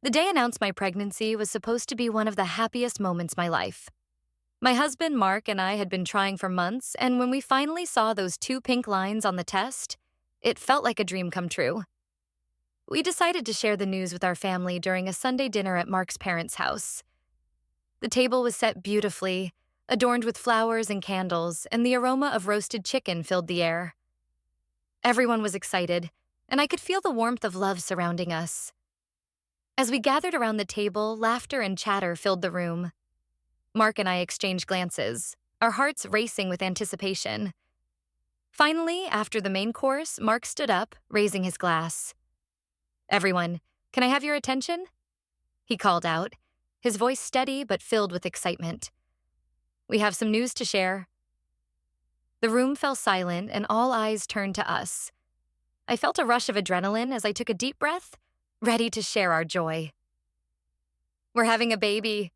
The day I announced my pregnancy was supposed to be one of the happiest moments of my life. My husband, Mark, and I had been trying for months, and when we finally saw those two pink lines on the test, it felt like a dream come true. We decided to share the news with our family during a Sunday dinner at Mark's parents' house. The table was set beautifully, adorned with flowers and candles, and the aroma of roasted chicken filled the air. Everyone was excited, and I could feel the warmth of love surrounding us. As we gathered around the table, laughter and chatter filled the room. Mark and I exchanged glances, our hearts racing with anticipation. Finally, after the main course, Mark stood up, raising his glass. "Everyone, can I have your attention?" he called out, his voice steady but filled with excitement. "We have some news to share." The room fell silent and all eyes turned to us. I felt a rush of adrenaline as I took a deep breath, ready to share our joy. "We're having a baby,"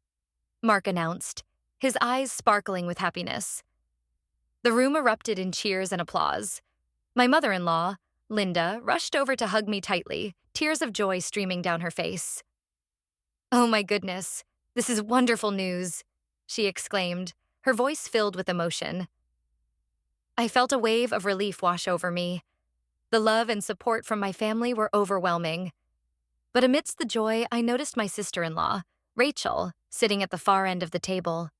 Mark announced, his eyes sparkling with happiness. The room erupted in cheers and applause. My mother-in-law, Linda, rushed over to hug me tightly, tears of joy streaming down her face. "Oh my goodness, this is wonderful news," she exclaimed, her voice filled with emotion. I felt a wave of relief wash over me. The love and support from my family were overwhelming. But amidst the joy, I noticed my sister-in-law, Rachel, sitting at the far end of the table.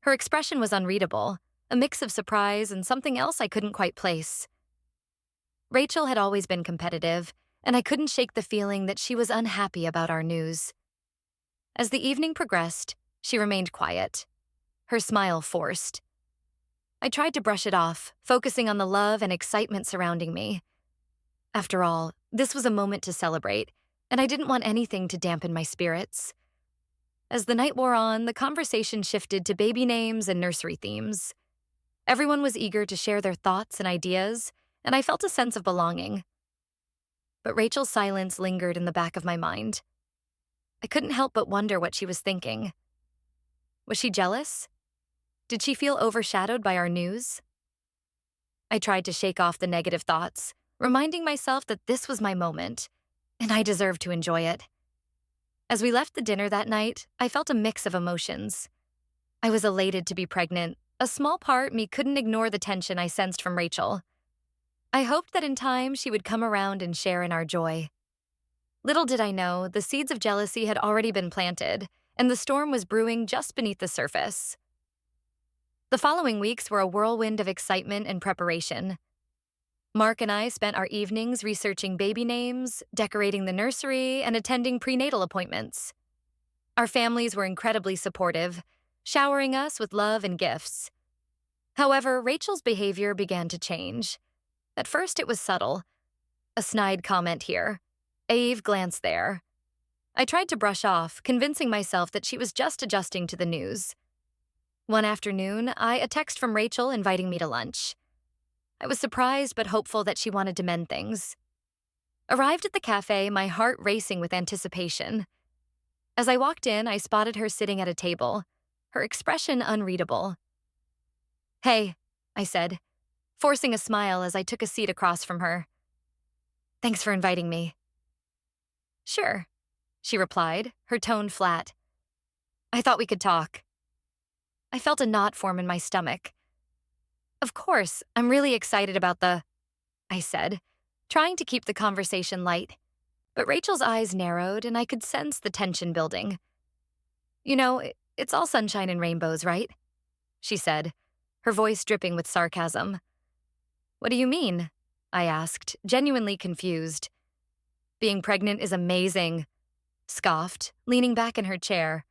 Her expression was unreadable, a mix of surprise and something else I couldn't quite place. Rachel had always been competitive, and I couldn't shake the feeling that she was unhappy about our news. As the evening progressed, she remained quiet, her smile forced. I tried to brush it off, focusing on the love and excitement surrounding me. After all, this was a moment to celebrate, and I didn't want anything to dampen my spirits. As the night wore on, the conversation shifted to baby names and nursery themes. Everyone was eager to share their thoughts and ideas, and I felt a sense of belonging. But Rachel's silence lingered in the back of my mind. I couldn't help but wonder what she was thinking. Was she jealous? Did she feel overshadowed by our news? I tried to shake off the negative thoughts, reminding myself that this was my moment, and I deserved to enjoy it. As we left the dinner that night, I felt a mix of emotions. I was elated to be pregnant. A small part me couldn't ignore the tension I sensed from Rachel. I hoped that in time she would come around and share in our joy. Little did I know, the seeds of jealousy had already been planted, and the storm was brewing just beneath the surface. The following weeks were a whirlwind of excitement and preparation. Mark and I spent our evenings researching baby names, decorating the nursery, and attending prenatal appointments. Our families were incredibly supportive, showering us with love and gifts. However, Rachel's behavior began to change. At first, it was subtle. A snide comment here, a Eve glance there. I tried to brush off, convincing myself that she was just adjusting to the news. One afternoon, a text from Rachel inviting me to lunch. I was surprised but hopeful that she wanted to mend things. Arrived at the cafe, my heart racing with anticipation. As I walked in, I spotted her sitting at a table, her expression unreadable. "Hey," I said, forcing a smile as I took a seat across from her. "Thanks for inviting me." "Sure," she replied, her tone flat. "I thought we could talk." I felt a knot form in my stomach. "Of course, I'm really excited about I said, trying to keep the conversation light. But Rachel's eyes narrowed and I could sense the tension building. "You know, it's all sunshine and rainbows, right?" she said, her voice dripping with sarcasm. "What do you mean?" I asked, genuinely confused. "Being pregnant is amazing," scoffed, leaning back in her chair.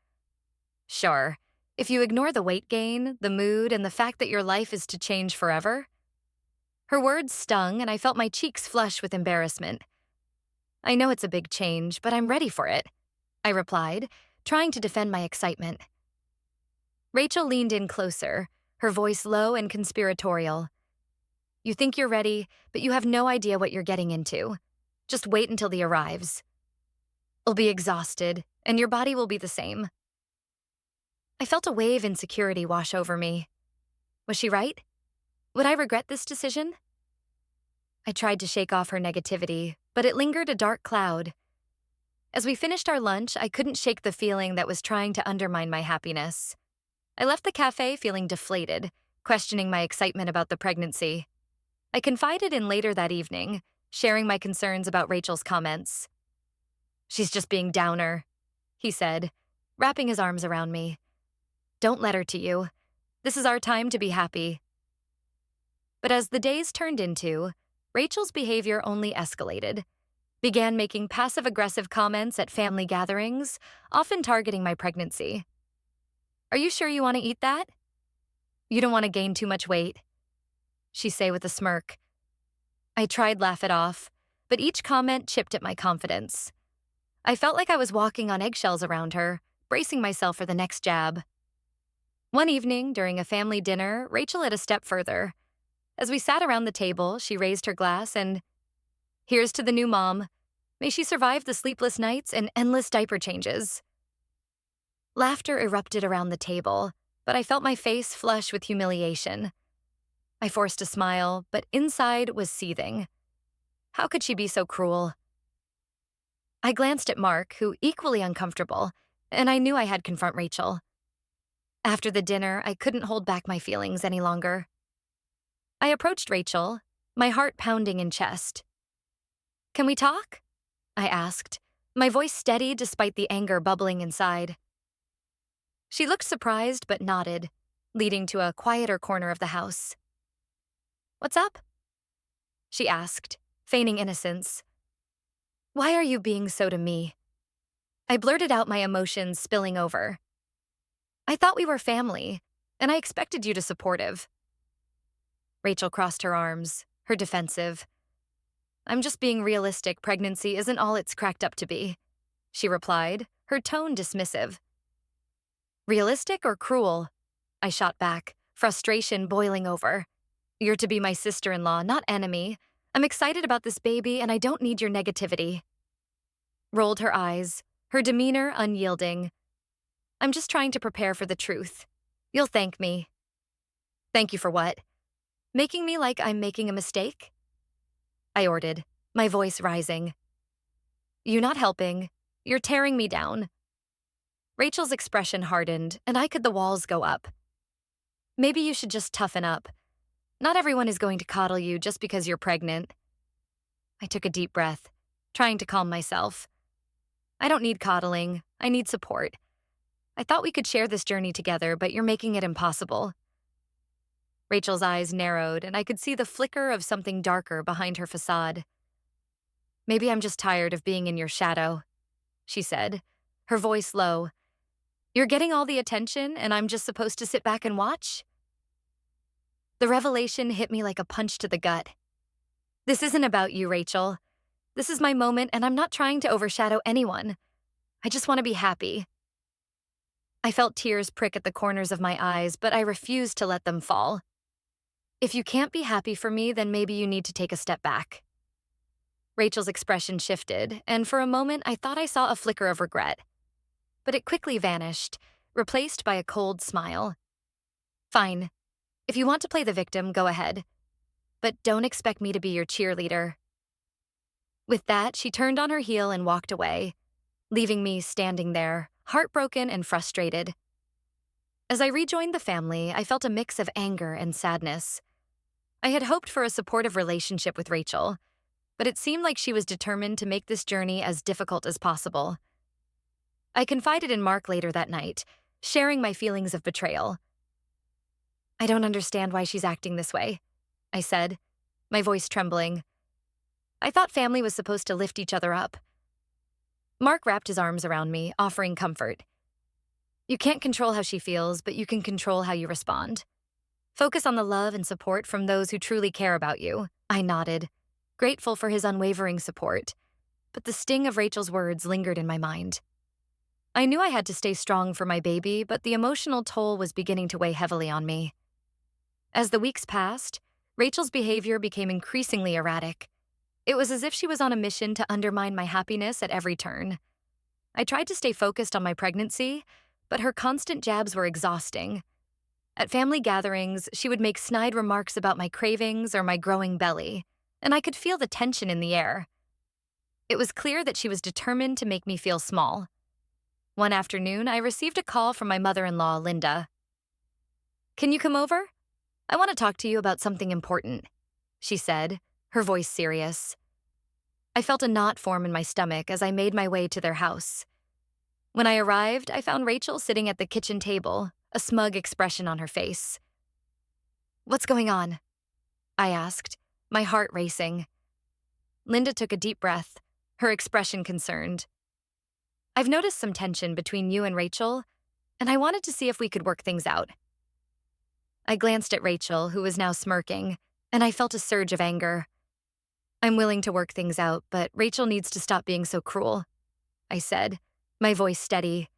"Sure, if you ignore the weight gain, the mood, and the fact that your life is to change forever." Her words stung, and I felt my cheeks flush with embarrassment. "I know it's a big change, but I'm ready for it," I replied, trying to defend my excitement. Rachel leaned in closer, her voice low and conspiratorial. "You think you're ready, but you have no idea what you're getting into. Just wait until he arrives. You'll be exhausted, and your body will be the same." I felt a wave of insecurity wash over me. Was she right? Would I regret this decision? I tried to shake off her negativity, but it lingered a dark cloud. As we finished our lunch, I couldn't shake the feeling that was trying to undermine my happiness. I left the cafe feeling deflated, questioning my excitement about the pregnancy. I confided in later that evening, sharing my concerns about Rachel's comments. "She's just being downer," he said, wrapping his arms around me. "Don't let her to you. This is our time to be happy." But as the days turned into, Rachel's behavior only escalated. Began making passive-aggressive comments at family gatherings, often targeting my pregnancy. "Are you sure you want to eat that? You don't want to gain too much weight," she'd say with a smirk. I tried to laugh it off, but each comment chipped at my confidence. I felt like I was walking on eggshells around her, bracing myself for the next jab. One evening, during a family dinner, Rachel went a step further. As we sat around the table, she raised her glass and, "Here's to the new mom. May she survive the sleepless nights and endless diaper changes." Laughter erupted around the table, but I felt my face flush with humiliation. I forced a smile, but inside was seething. How could she be so cruel? I glanced at Mark, who equally uncomfortable, and I knew I had to confront Rachel. After the dinner, I couldn't hold back my feelings any longer. I approached Rachel, my heart pounding in chest. "Can we talk?" I asked, my voice steady despite the anger bubbling inside. She looked surprised but nodded, leading to a quieter corner of the house. "What's up?" she asked, feigning innocence. "Why are you being so to me?" I blurted out, my emotions spilling over. "I thought we were family, and I expected you to supportive." Rachel crossed her arms, her defensive. "I'm just being realistic. Pregnancy isn't all it's cracked up to be," she replied, her tone dismissive. "Realistic or cruel?" I shot back, frustration boiling over. "You're to be my sister-in-law, not enemy. I'm excited about this baby, and I don't need your negativity." Rolled her eyes, her demeanor unyielding. "I'm just trying to prepare for the truth. You'll thank me." "Thank you for what? Making me like I'm making a mistake?" I ordered, my voice rising. "You not helping. You're tearing me down." Rachel's expression hardened, and I could the walls go up. "Maybe you should just toughen up. Not everyone is going to coddle you just because you're pregnant." I took a deep breath, trying to calm myself. "I don't need coddling. I need support. I thought we could share this journey together, but you're making it impossible." Rachel's eyes narrowed, and I could see the flicker of something darker behind her facade. "Maybe I'm just tired of being in your shadow," she said, her voice low. "You're getting all the attention, and I'm just supposed to sit back and watch?" The revelation hit me like a punch to the gut. "This isn't about you, Rachel. This is my moment, and I'm not trying to overshadow anyone. I just want to be happy." I felt tears prick at the corners of my eyes, but I refused to let them fall. "If you can't be happy for me, then maybe you need to take a step back." Rachel's expression shifted, and for a moment I thought I saw a flicker of regret. But it quickly vanished, replaced by a cold smile. "Fine. If you want to play the victim, go ahead. But don't expect me to be your cheerleader." With that, she turned on her heel and walked away, leaving me standing there, heartbroken and frustrated. As I rejoined the family, I felt a mix of anger and sadness. I had hoped for a supportive relationship with Rachel, but it seemed like she was determined to make this journey as difficult as possible. I confided in Mark later that night, sharing my feelings of betrayal. "I don't understand why she's acting this way," I said, my voice trembling. "I thought family was supposed to lift each other up." Mark wrapped his arms around me, offering comfort. "You can't control how she feels, but you can control how you respond. Focus on the love and support from those who truly care about you." I nodded, grateful for his unwavering support, but the sting of Rachel's words lingered in my mind. I knew I had to stay strong for my baby, but the emotional toll was beginning to weigh heavily on me. As the weeks passed, Rachel's behavior became increasingly erratic. It was as if she was on a mission to undermine my happiness at every turn. I tried to stay focused on my pregnancy, but her constant jabs were exhausting. At family gatherings, she would make snide remarks about my cravings or my growing belly, and I could feel the tension in the air. It was clear that she was determined to make me feel small. One afternoon, I received a call from my mother-in-law, Linda. "Can you come over? I want to talk to you about something important," she said, her voice serious. I felt a knot form in my stomach as I made my way to their house. When I arrived, I found Rachel sitting at the kitchen table, a smug expression on her face. "What's going on?" I asked, my heart racing. Linda took a deep breath, her expression concerned. "I've noticed some tension between you and Rachel, and I wanted to see if we could work things out." I glanced at Rachel, who was now smirking, and I felt a surge of anger. "I'm willing to work things out, but Rachel needs to stop being so cruel," I said, my voice steady.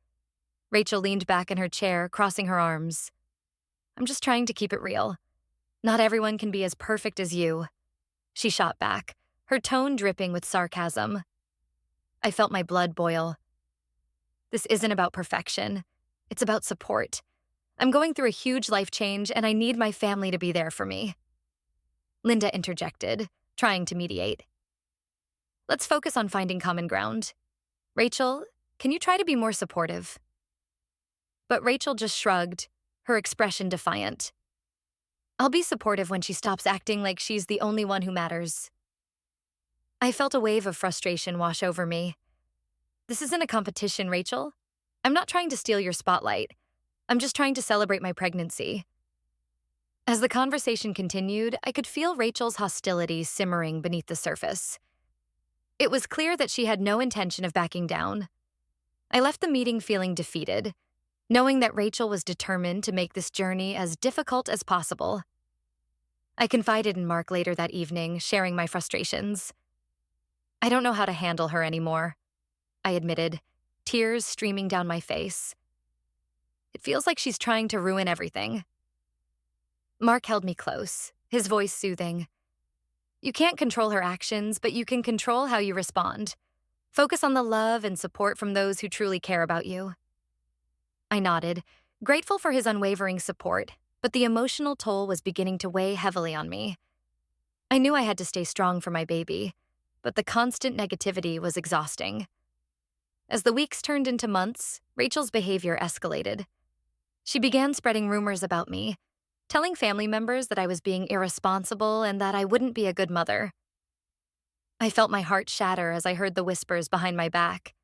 Rachel leaned back in her chair, crossing her arms. "I'm just trying to keep it real. Not everyone can be as perfect as you," she shot back, her tone dripping with sarcasm. I felt my blood boil. "This isn't about perfection. It's about support. I'm going through a huge life change, and I need my family to be there for me." Linda interjected, trying to mediate. "Let's focus on finding common ground. Rachel, can you try to be more supportive?" But Rachel just shrugged, her expression defiant. "I'll be supportive when she stops acting like she's the only one who matters." I felt a wave of frustration wash over me. "This isn't a competition, Rachel. I'm not trying to steal your spotlight. I'm just trying to celebrate my pregnancy." As the conversation continued, I could feel Rachel's hostility simmering beneath the surface. It was clear that she had no intention of backing down. I left the meeting feeling defeated, knowing that Rachel was determined to make this journey as difficult as possible. I confided in Mark later that evening, sharing my frustrations. "I don't know how to handle her anymore," I admitted, tears streaming down my face. "It feels like she's trying to ruin everything." Mark held me close, his voice soothing. "You can't control her actions, but you can control how you respond. Focus on the love and support from those who truly care about you." I nodded, grateful for his unwavering support, but the emotional toll was beginning to weigh heavily on me. I knew I had to stay strong for my baby, but the constant negativity was exhausting. As the weeks turned into months, Rachel's behavior escalated. She began spreading rumors about me, telling family members that I was being irresponsible and that I wouldn't be a good mother. I felt my heart shatter as I heard the whispers behind my back.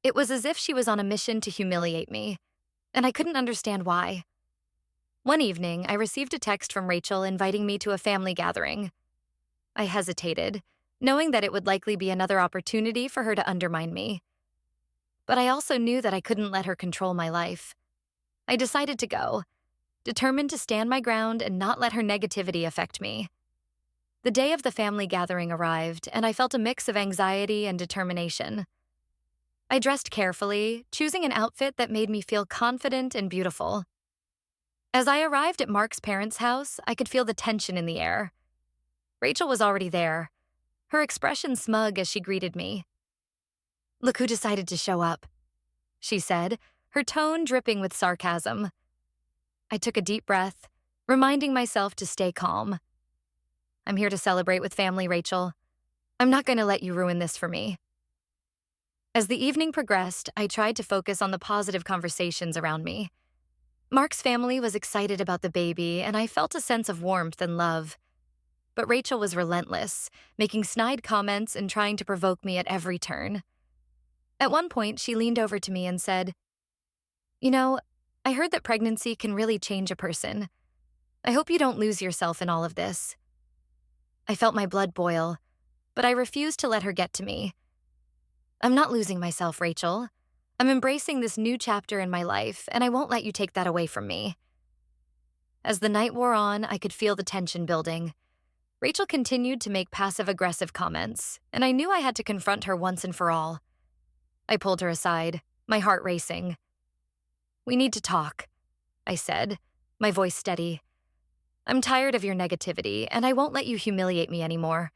It was as if she was on a mission to humiliate me, and I couldn't understand why. One evening, I received a text from Rachel inviting me to a family gathering. I hesitated, knowing that it would likely be another opportunity for her to undermine me. But I also knew that I couldn't let her control my life. I decided to go, determined to stand my ground and not let her negativity affect me. The day of the family gathering arrived, and I felt a mix of anxiety and determination. I dressed carefully, choosing an outfit that made me feel confident and beautiful. As I arrived at Mark's parents' house, I could feel the tension in the air. Rachel was already there, her expression smug as she greeted me. "Look who decided to show up," she said, her tone dripping with sarcasm. I took a deep breath, reminding myself to stay calm. "I'm here to celebrate with family, Rachel. I'm not going to let you ruin this for me." As the evening progressed, I tried to focus on the positive conversations around me. Mark's family was excited about the baby, and I felt a sense of warmth and love. But Rachel was relentless, making snide comments and trying to provoke me at every turn. At one point, she leaned over to me and said, "You know, I heard that pregnancy can really change a person. I hope you don't lose yourself in all of this." I felt my blood boil, but I refused to let her get to me. "I'm not losing myself, Rachel. I'm embracing this new chapter in my life, and I won't let you take that away from me." As the night wore on, I could feel the tension building. Rachel continued to make passive-aggressive comments, and I knew I had to confront her once and for all. I pulled her aside, my heart racing. "We need to talk," I said, my voice steady. "I'm tired of your negativity, and I won't let you humiliate me anymore.